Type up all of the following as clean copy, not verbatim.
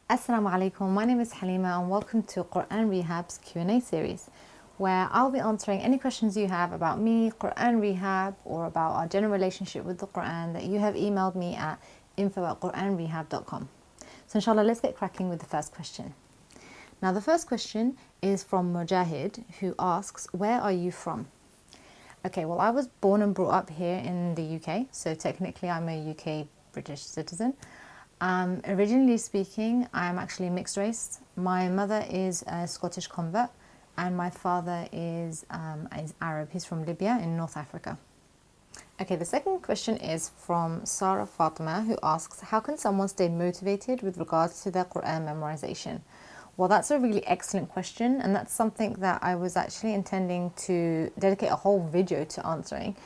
Assalamu alaikum, my name is Halimah and welcome to Quran Rehab's Q&A series, where I'll be answering any questions you have about me, Quran Rehab, or about our general relationship with the Quran that you have emailed me at info@quranrehab.com. So inshallah, let's get cracking with the first question. Now the first question is from Mujahid, who asks, where are you from? Okay, well I was born and brought up here in the UK, so technically I'm a UK British citizen. Originally speaking, I'm actually mixed race. My mother is a Scottish convert and my father is Arab. He's from Libya in North Africa. Okay, the second question is from Sarah Fatima, who asks, how can someone stay motivated with regards to their Quran memorization? Well, that's a really excellent question, and that's something that I was actually intending to dedicate a whole video to answering.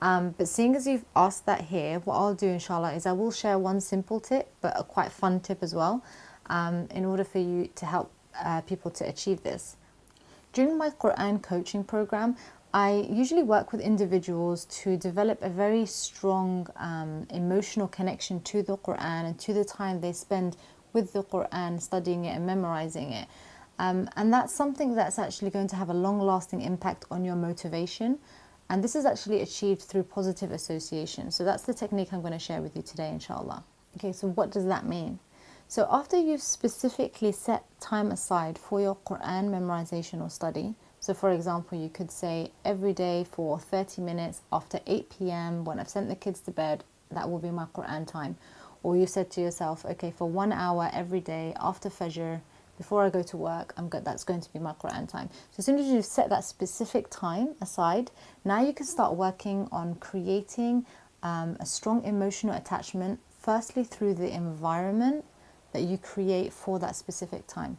But seeing as you've asked that here, what I'll do inshallah is I will share one simple tip, but a quite fun tip as well, in order for you to help people to achieve this. During my Quran coaching program, I usually work with individuals to develop a very strong emotional connection to the Quran and to the time they spend with the Quran, studying it and memorizing it. And that's something that's actually going to have a long-lasting impact on your motivation. And this is actually achieved through positive association. So that's the technique I'm going to share with you today, inshallah. Okay, so what does that mean? So after you've specifically set time aside for your Quran memorization or study, so for example, you could say every day for 30 minutes after 8 p.m. when I've sent the kids to bed, that will be my Quran time. Or you said to yourself, okay, for 1 hour every day after Fajr, before I go to work, that's going to be my Quran time. So as soon as you've set that specific time aside, now you can start working on creating a strong emotional attachment, firstly through the environment that you create for that specific time.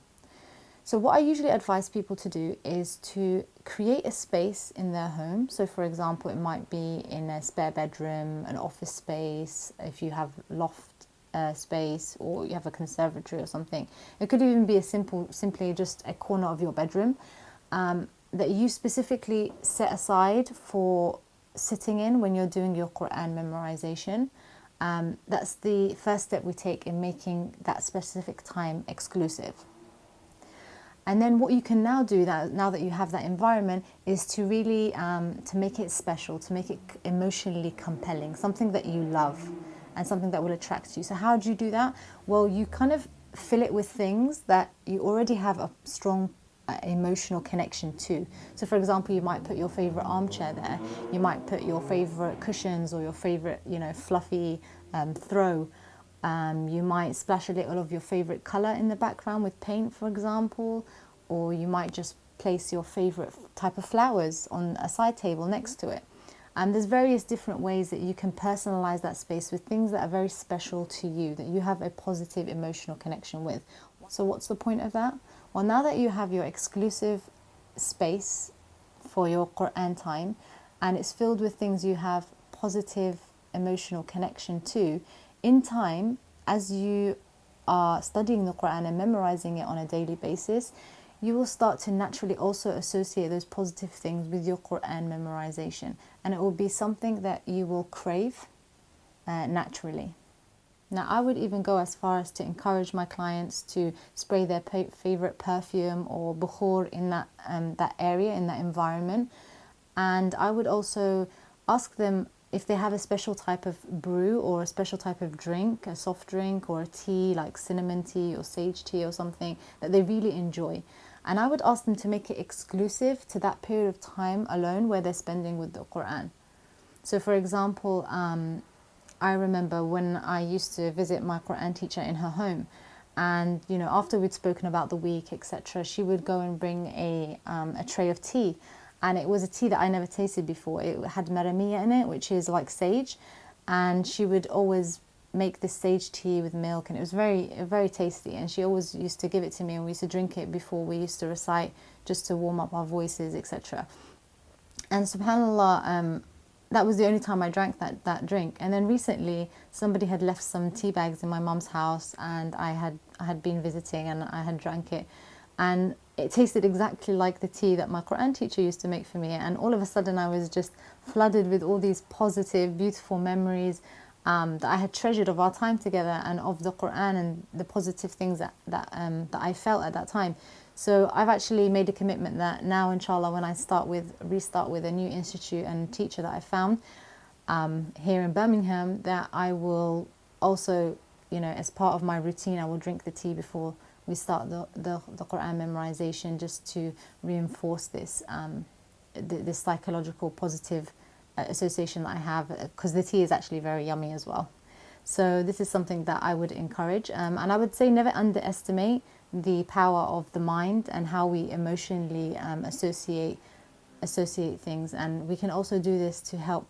So what I usually advise people to do is to create a space in their home. So for example, it might be in a spare bedroom, an office space, if you have loft space, or you have a conservatory or something. It could even be simply just a corner of your bedroom that you specifically set aside for sitting in when you're doing your Quran memorization. That's the first step we take in making that specific time exclusive. And then what you can now do now that you have that environment is to really to make it special, to make it emotionally compelling, something that you love and something that will attract you. So how do you do that? Well, you kind of fill it with things that you already have a strong emotional connection to. So for example, you might put your favorite armchair there. You might put your favorite cushions or your favorite, fluffy throw. You might splash a little of your favorite color in the background with paint, for example, or you might just place your favorite type of flowers on a side table next to it. There's various different ways that you can personalize that space with things that are very special to you, that you have a positive emotional connection with. So what's the point of that? Well, now that you have your exclusive space for your Quran time, and it's filled with things you have positive emotional connection to, in time, as you are studying the Quran and memorizing it on a daily basis, you will start to naturally also associate those positive things with your Quran memorization, and it will be something that you will crave naturally. Now, I would even go as far as to encourage my clients to spray their favorite perfume or bukhur in that area, in that environment. And I would also ask them if they have a special type of brew or a special type of drink, a soft drink or a tea like cinnamon tea or sage tea or something that they really enjoy. And I would ask them to make it exclusive to that period of time alone where they're spending with the Quran. So for example, I remember when I used to visit my Quran teacher in her home, and after we'd spoken about the week, etc., she would go and bring a tray of tea. And it was a tea that I never tasted before. It had maramiya in it, which is like sage. And she would always make this sage tea with milk, and it was very, very tasty. And she always used to give it to me, and we used to drink it before we used to recite, just to warm up our voices, etc. And subhanAllah, that was the only time I drank that drink. And then recently, somebody had left some tea bags in my mum's house, and I had been visiting, and I had drank it. And it tasted exactly like the tea that my Quran teacher used to make for me. And all of a sudden I was just flooded with all these positive, beautiful memories. that I had treasured of our time together and of the Quran and the positive things that I felt at that time. So I've actually made a commitment that now, inshallah, when I restart with a new institute and teacher that I found here in Birmingham, that I will also, as part of my routine, I will drink the tea before we start the Quran memorization, just to reinforce this this psychological positive association that I have, because the tea is actually very yummy as well. So this is something that I would encourage, and I would say never underestimate the power of the mind and how we emotionally associate things. And we can also do this to help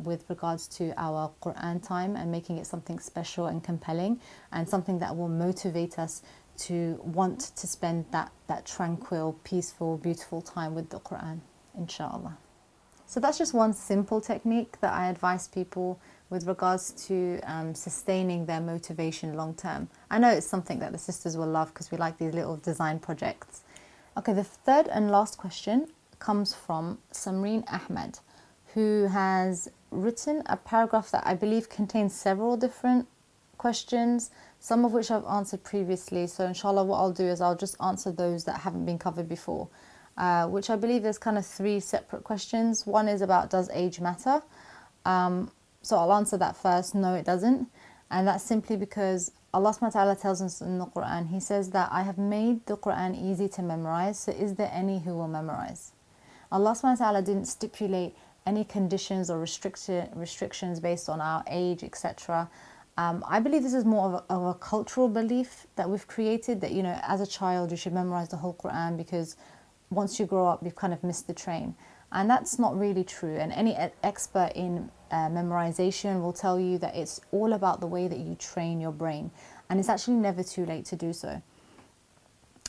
with regards to our Quran time and making it something special and compelling, and something that will motivate us to want to spend that tranquil, peaceful, beautiful time with the Quran, inshallah. So that's just one simple technique that I advise people with regards to sustaining their motivation long term. I know it's something that the sisters will love because we like these little design projects. Okay, the third and last question comes from Samreen Ahmed, who has written a paragraph that I believe contains several different questions, some of which I've answered previously. So inshallah, what I'll do is I'll just answer those that haven't been covered before, which I believe there's kind of 3 separate questions. One is about, does age matter? So I'll answer that first. No, it doesn't. And that's simply because Allah subhanahu wa ta'ala tells us in the Quran, He says that I have made the Quran easy to memorize, so is there any who will memorize? Allah subhanahu wa ta'ala didn't stipulate any conditions or restrictions based on our age, etc. I believe this is more of a cultural belief that we've created, that, as a child you should memorize the whole Quran because once you grow up you've kind of missed the train. And that's not really true. And any expert in memorization will tell you that it's all about the way that you train your brain. And it's actually never too late to do so.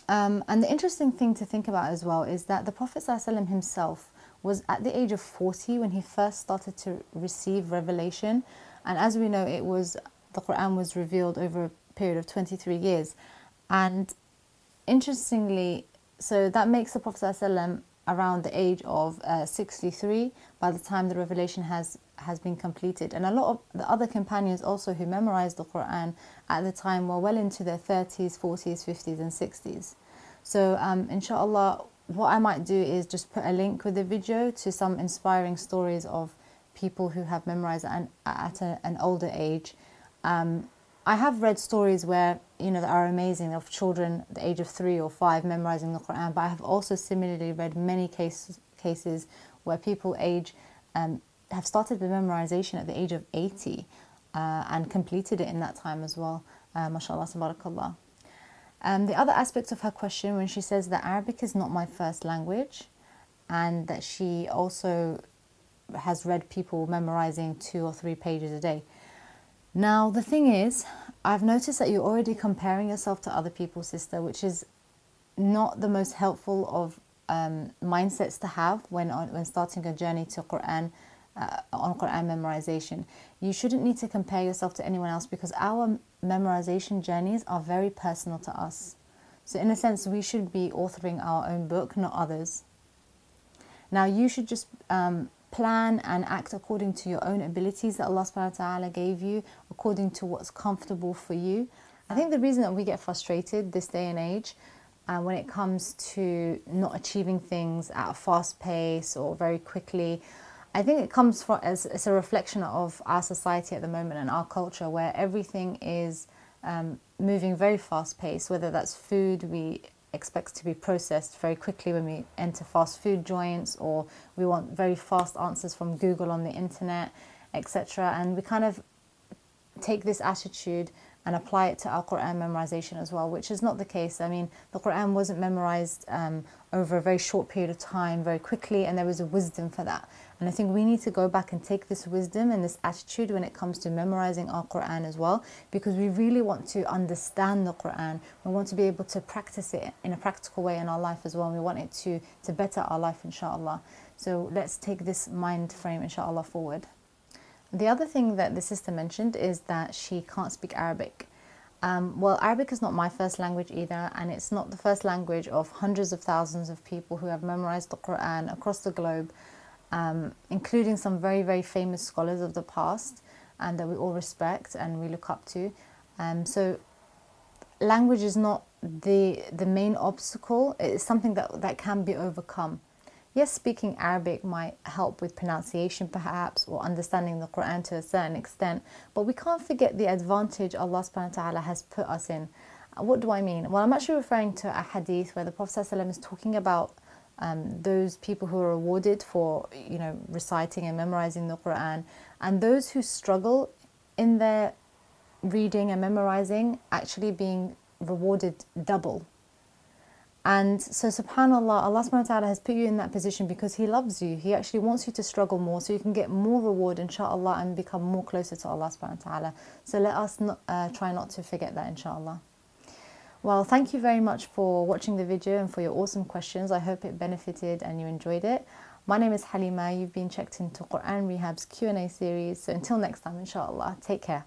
And the interesting thing to think about as well is that the Prophet ﷺ himself was at the age of 40 when he first started to receive revelation. And as we know, the Quran was revealed over a period of 23 years. And interestingly, so that makes the Prophet ﷺ around the age of 63 by the time the revelation has been completed. And a lot of the other companions also who memorized the Quran at the time were well into their 30s, 40s, 50s and 60s. So inshallah, what I might do is just put a link with the video to some inspiring stories of people who have memorized at an older age. I have read stories where, that are amazing, of children at the age of 3 or 5 memorizing the Quran, but I have also similarly read many cases where people have started the memorization at the age of 80 and completed it in that time as well. MashaAllah, tabarakallah. The other aspect of her question, when she says that Arabic is not my first language, and that she also has read people memorizing 2 or 3 pages a day. Now, the thing is, I've noticed that you're already comparing yourself to other people, sister, which is not the most helpful of mindsets to have when starting a journey to Quran, on Quran memorization. You shouldn't need to compare yourself to anyone else because our memorization journeys are very personal to us. So in a sense, we should be authoring our own book, not others. Now, you should just plan and act according to your own abilities that Allah subhanahu wa ta'ala gave you, according to what's comfortable for you. I think the reason that we get frustrated this day and age when it comes to not achieving things at a fast pace or very quickly, I think it comes from as a reflection of our society at the moment and our culture, where everything is moving very fast paced, whether that's food, we expect to be processed very quickly when we enter fast food joints, or we want very fast answers from Google on the internet, etc. And we kind of take this attitude and apply it to our Quran memorization as well, which is not the case. I mean, the Quran wasn't memorized over a very short period of time, very quickly, and there was a wisdom for that. And I think we need to go back and take this wisdom and this attitude when it comes to memorizing our Quran as well, because we really want to understand the Quran. We want to be able to practice it in a practical way in our life as well. And we want it to better our life, inshallah. So let's take this mind frame, inshallah, forward. The other thing that the sister mentioned is that she can't speak Arabic. Well, Arabic is not my first language either, and it's not the first language of hundreds of thousands of people who have memorized the Quran across the globe, including some very, very famous scholars of the past. and that we all respect and we look up to. So language is not the main obstacle. It's something that can be overcome. Yes, speaking Arabic might help with pronunciation perhaps, or understanding the Quran to a certain extent, but we can't forget the advantage Allah subhanahu wa ta'ala has put us in. What do I mean? Well, I'm actually referring to a hadith where the Prophet ﷺ is talking about those people who are rewarded for, reciting and memorizing the Quran, and those who struggle in their reading and memorizing actually being rewarded double. And so subhanAllah, Allah subhanahu wa ta'ala has put you in that position because He loves you. He actually wants you to struggle more so you can get more reward inshallah and become more closer to Allah subhanahu wa ta'ala. So let us try not to forget that inshallah. Well, thank you very much for watching the video and for your awesome questions. I hope it benefited and you enjoyed it. My name is Halimah. You've been checked into Quran Rehab's Q&A series. So until next time inshallah, take care.